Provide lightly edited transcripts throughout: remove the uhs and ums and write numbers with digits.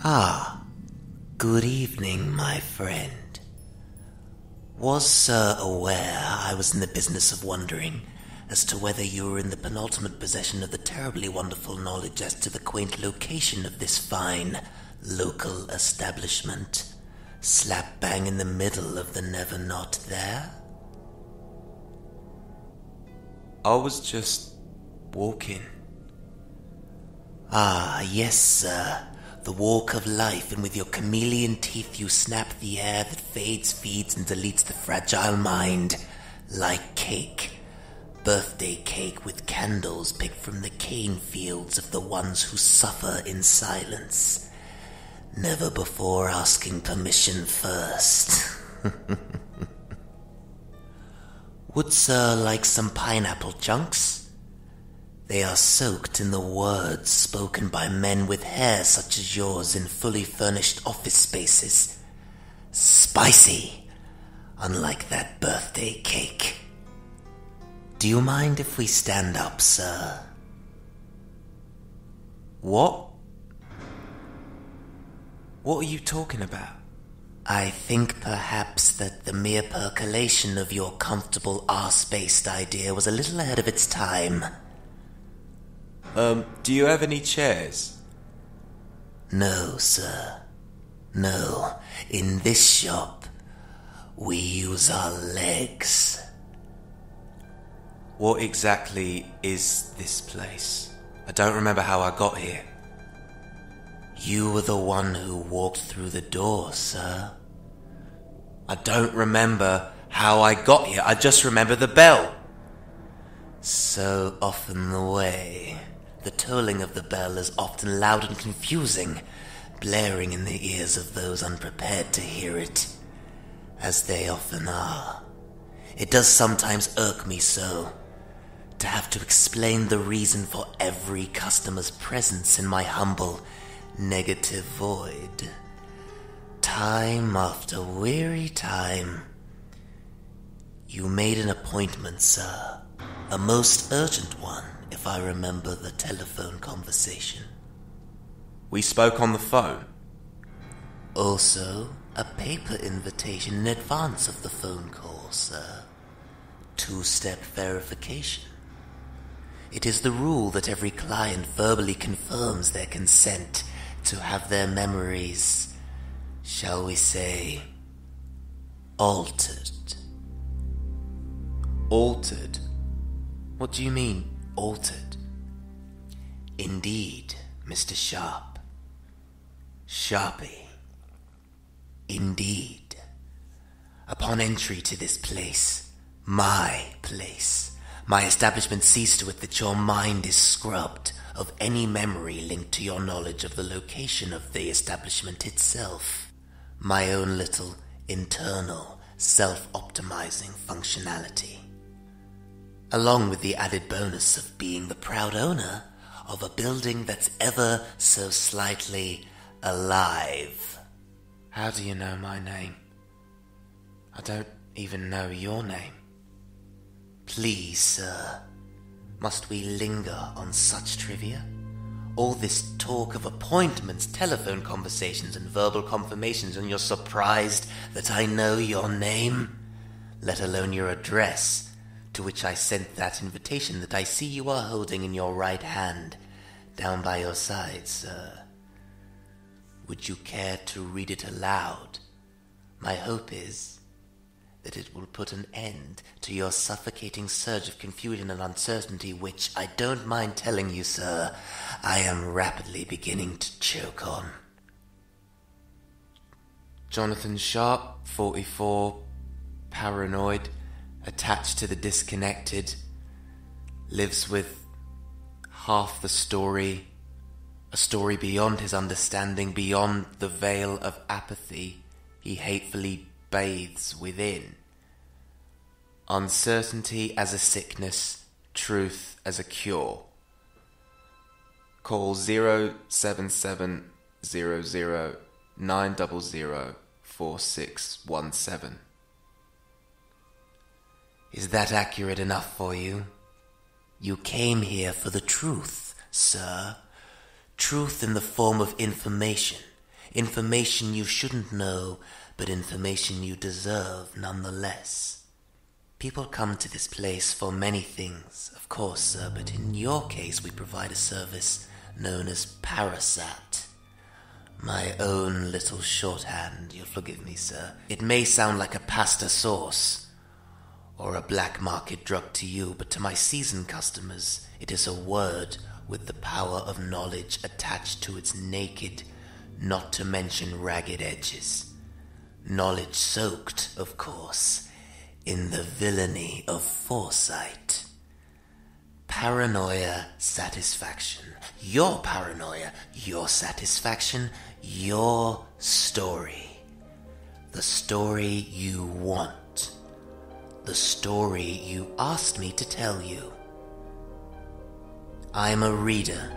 Ah, good evening, my friend. Was Sir aware I was in the business of wondering as to whether you were in the penultimate possession of the terribly wonderful knowledge as to the quaint location of this fine local establishment, slap bang in the middle of the never not there? I was just walking. Ah, yes, sir. The walk of life, and with your chameleon teeth you snap the air that fades, feeds, and deletes the fragile mind. Like cake. Birthday cake with candles picked from the cane fields of the ones who suffer in silence. Never before asking permission first. Would Sir like some pineapple chunks? They are soaked in the words spoken by men with hair such as yours in fully furnished office spaces. Spicy, unlike that birthday cake. Do you mind if we stand up, sir? What? What are you talking about? I think perhaps that the mere percolation of your comfortable arse-based idea was a little ahead of its time. Do you have any chairs? No, sir. No. In this shop, we use our legs. What exactly is this place? I don't remember how I got here. You were the one who walked through the door, sir. I don't remember how I got here. I just remember the bell. So often the way. The tolling of the bell is often loud and confusing, blaring in the ears of those unprepared to hear it, as they often are. It does sometimes irk me so, to have to explain the reason for every customer's presence in my humble negative void. Time after weary time. You made an appointment, sir. A most urgent one, if I remember the telephone conversation. We spoke on the phone. Also, a paper invitation in advance of the phone call, sir. Two-step verification. It is the rule that every client verbally confirms their consent to have their memories, shall we say, altered. Altered? What do you mean, altered? Indeed, Mr. Sharp. Sharpie. Indeed. Upon entry to this place, my establishment sees to it that your mind is scrubbed of any memory linked to your knowledge of the location of the establishment itself. My own little internal self-optimizing functionality. Along with the added bonus of being the proud owner of a building that's ever so slightly alive. How do you know my name? I don't even know your name. Please, sir, must we linger on such trivia? All this talk of appointments, telephone conversations, and verbal confirmations, and you're surprised that I know your name? Let alone your address, to which I sent that invitation that I see you are holding in your right hand, down by your side, sir. Would you care to read it aloud? My hope is that it will put an end to your suffocating surge of confusion and uncertainty, which, I don't mind telling you, sir, I am rapidly beginning to choke on. Jonathan Sharp, 44, paranoid, attached to the disconnected, lives with half the story, a story beyond his understanding, beyond the veil of apathy he hatefully bathes within. Uncertainty as a sickness, truth as a cure. Call 07700 900 4617. Is that accurate enough for you? You came here for the truth, sir. Truth in the form of information, Information you shouldn't know, but information you deserve nonetheless. People come to this place for many things, of course, sir, but in your case we provide a service known as parasat. My own little shorthand, you'll forgive me, sir. It may sound like a pasta sauce or a black market drug to you, but to my seasoned customers, it is a word with the power of knowledge attached to its naked, not to mention ragged edges. Knowledge soaked, of course, in the villainy of foresight. Paranoia, satisfaction. Your paranoia, your satisfaction, your story. The story you want. The story you asked me to tell you. I'm a reader,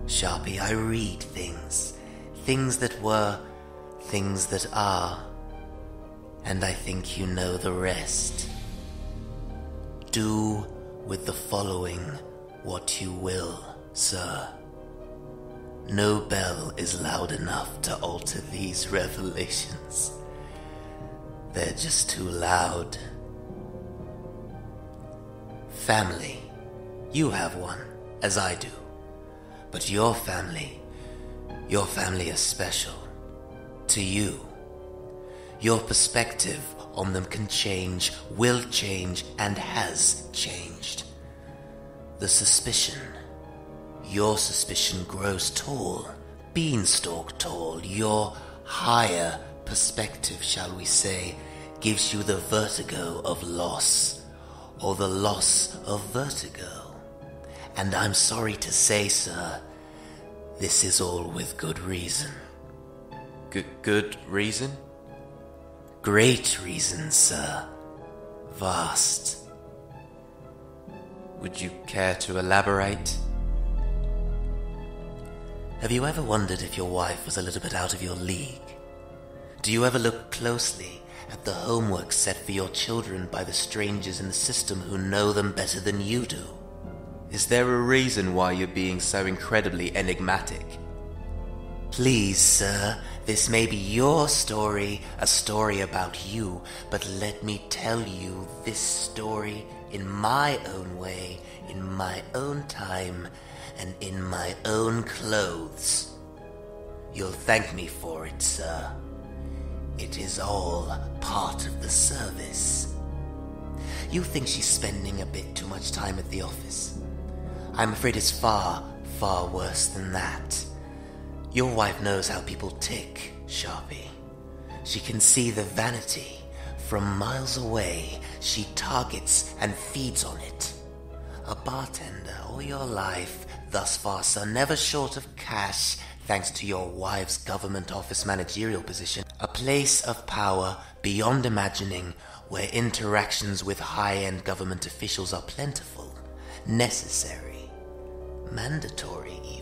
Sharpie. I read things. Things that were, things that are. And I think you know the rest. Do with the following what you will, sir. No bell is loud enough to alter these revelations. They're just too loud. Family. You have one, as I do. But your family is special. To you. Your perspective on them can change, will change, and has changed. The suspicion. Your suspicion grows tall, beanstalk tall. Your higher perspective, shall we say, gives you the vertigo of loss, or the loss of vertigo. And I'm sorry to say, sir, this is all with good reason. Good reason? Great reason, sir. Vast. Would you care to elaborate? Have you ever wondered if your wife was a little bit out of your league? Do you ever look closely at the homework set for your children by the strangers in the system who know them better than you do? Is there a reason why you're being so incredibly enigmatic? Please, sir, this may be your story, a story about you, but let me tell you this story in my own way, in my own time, and in my own clothes. You'll thank me for it, sir. It is all part of the service. You think she's spending a bit too much time at the office. I'm afraid it's far, far worse than that. Your wife knows how people tick, Sharpie. She can see the vanity from miles away. She targets and feeds on it. A bartender all your life, thus far, sir, never short of cash, thanks to your wife's government office managerial position. A place of power beyond imagining, where interactions with high-end government officials are plentiful, necessary, mandatory even.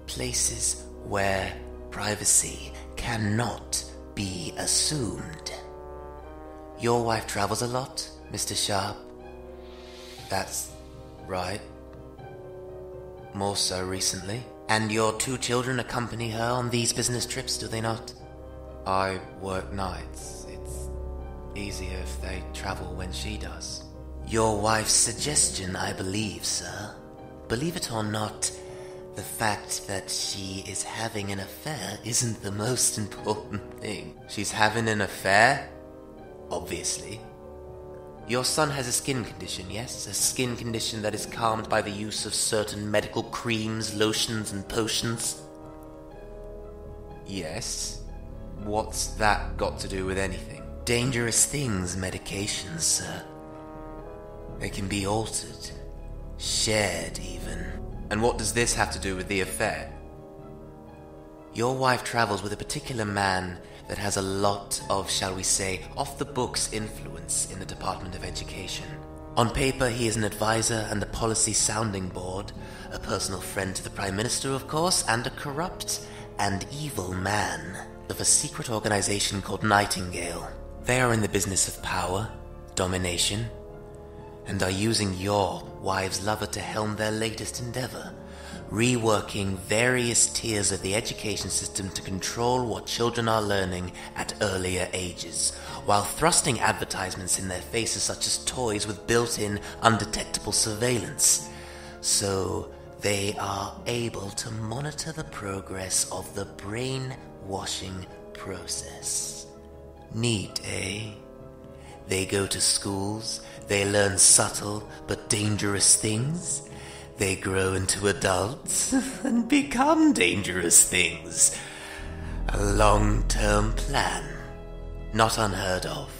Places where privacy cannot be assumed. Your wife travels a lot, Mr. Sharp? That's right. More so recently. And your 2 children accompany her on these business trips, do they not? I work nights. It's easier if they travel when she does. Your wife's suggestion, I believe, sir. Believe it or not, the fact that she is having an affair isn't the most important thing. She's having an affair? Obviously. Your son has a skin condition, yes? A skin condition that is calmed by the use of certain medical creams, lotions, and potions? Yes. What's that got to do with anything? Dangerous things, medications, sir. They can be altered, shared even. And what does this have to do with the affair? Your wife travels with a particular man that has a lot of, shall we say, off-the-books influence in the Department of Education. On paper, he is an advisor and a policy sounding board, a personal friend to the Prime Minister, of course, and a corrupt and evil man of a secret organization called Nightingale. They are in the business of power, domination, and are using your wife's lover to helm their latest endeavor, reworking various tiers of the education system to control what children are learning at earlier ages, while thrusting advertisements in their faces such as toys with built-in undetectable surveillance, so they are able to monitor the progress of the brainwashing process. Neat, eh? They go to schools, they learn subtle but dangerous things. They grow into adults and become dangerous things. A long-term plan. Not unheard of.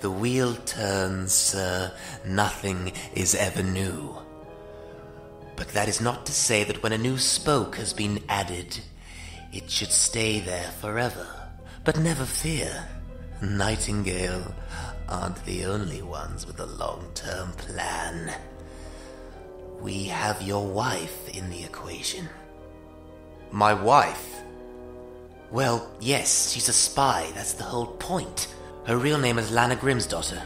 The wheel turns, sir. Nothing is ever new. But that is not to say that when a new spoke has been added, it should stay there forever. But never fear. Nightingale aren't the only ones with a long-term plan. We have your wife in the equation. My wife? Well, yes, she's a spy, that's the whole point. Her real name is Lana Grimsdottir.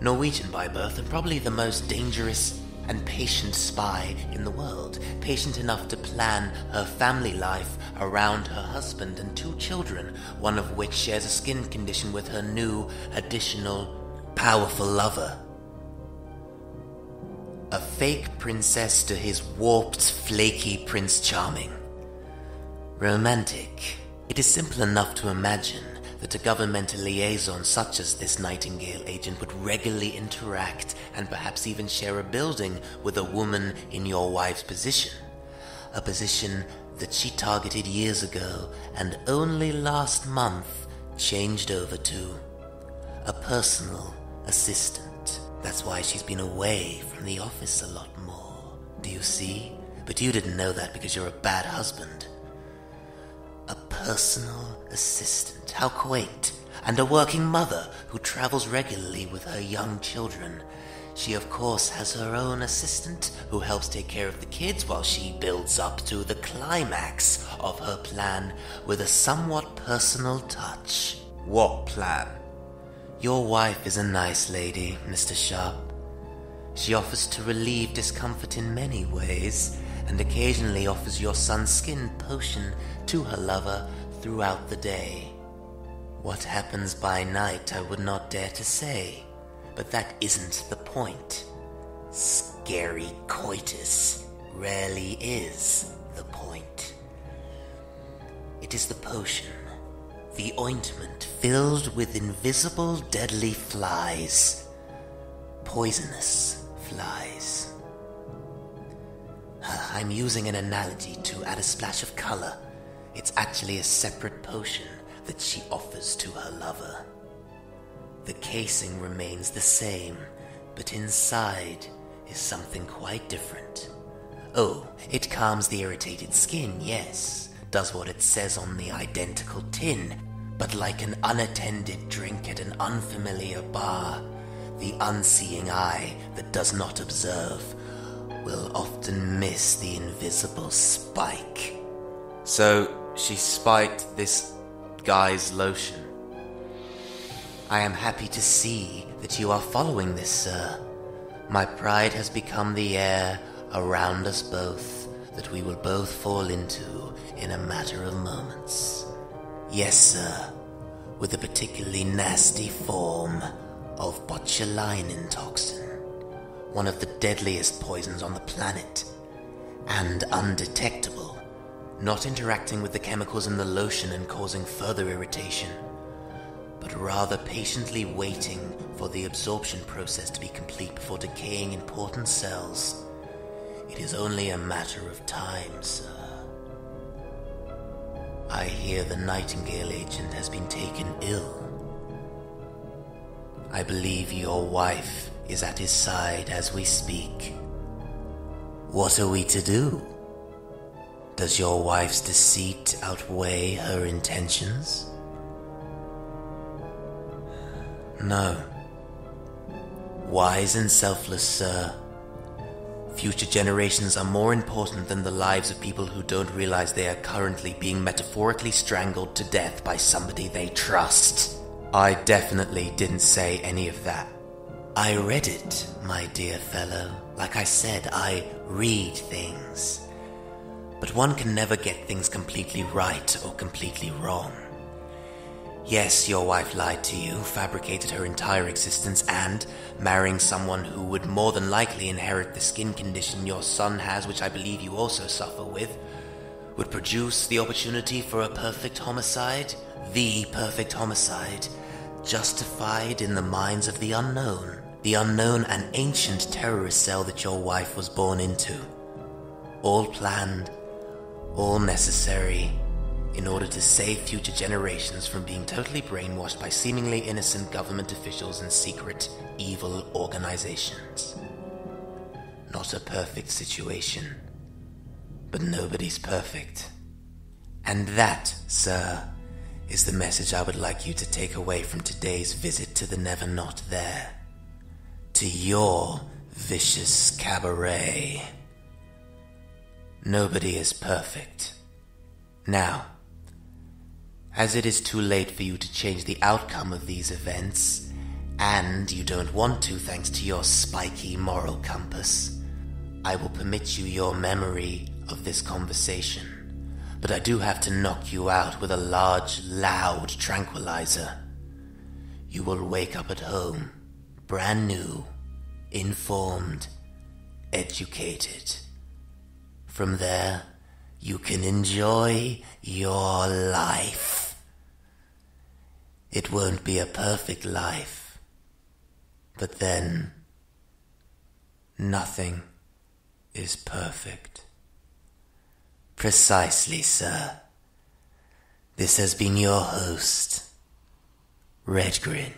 Norwegian by birth and probably the most dangerous and patient spy in the world. Patient enough to plan her family life around her husband and 2 children, one of which shares a skin condition with her new, additional, powerful lover. A fake princess to his warped, flaky Prince Charming. Romantic. It is simple enough to imagine that a governmental liaison such as this Nightingale agent would regularly interact and perhaps even share a building with a woman in your wife's position. A position that she targeted years ago and only last month changed over to a personal assistant. That's why she's been away from the office a lot more. Do you see? But you didn't know that because you're a bad husband. A personal assistant. How quaint. And a working mother who travels regularly with her young children. She, of course, has her own assistant who helps take care of the kids while she builds up to the climax of her plan with a somewhat personal touch. What plan? Your wife is a nice lady, Mr. Sharp. She offers to relieve discomfort in many ways, and occasionally offers your son's skin potion to her lover throughout the day. What happens by night I would not dare to say, but that isn't the point. Scary coitus rarely is the point. It is the potion, the ointment filled with invisible deadly flies. Poisonous flies. I'm using an analogy to add a splash of color. It's actually a separate potion that she offers to her lover. The casing remains the same, but inside is something quite different. Oh, it calms the irritated skin, yes, does what it says on the identical tin, but like an unattended drink at an unfamiliar bar, the unseeing eye that does not observe will often miss the invisible spike. So, she spiked this guy's lotion. I am happy to see that you are following this, sir. My pride has become the air around us both that we will both fall into in a matter of moments. Yes, sir, with a particularly nasty form of botulinum toxin, one of the deadliest poisons on the planet, and undetectable, not interacting with the chemicals in the lotion and causing further irritation, but rather patiently waiting for the absorption process to be complete before decaying important cells. It is only a matter of time, sir. I hear the Nightingale agent has been taken ill. I believe your wife is at his side as we speak. What are we to do? Does your wife's deceit outweigh her intentions? No. Wise and selfless, sir. Future generations are more important than the lives of people who don't realize they are currently being metaphorically strangled to death by somebody they trust. I definitely didn't say any of that. I read it, my dear fellow. Like I said, I read things. But one can never get things completely right or completely wrong. Yes, your wife lied to you, fabricated her entire existence, and, marrying someone who would more than likely inherit the skin condition your son has, which I believe you also suffer with, would produce the opportunity for a perfect homicide, the perfect homicide, justified in the minds of the unknown and ancient terrorist cell that your wife was born into. All planned, all necessary, in order to save future generations from being totally brainwashed by seemingly innocent government officials and secret, evil organizations. Not a perfect situation, but nobody's perfect. And that, sir, is the message I would like you to take away from today's visit to the Never Not There. To your vicious cabaret. Nobody is perfect. Now, as it is too late for you to change the outcome of these events, and you don't want to thanks to your spiky moral compass, I will permit you your memory of this conversation, but I do have to knock you out with a large, loud tranquilizer. You will wake up at home, brand new, informed, educated. From there, you can enjoy your life. It won't be a perfect life, but then nothing is perfect. Precisely, sir. This has been your host, RedGrin.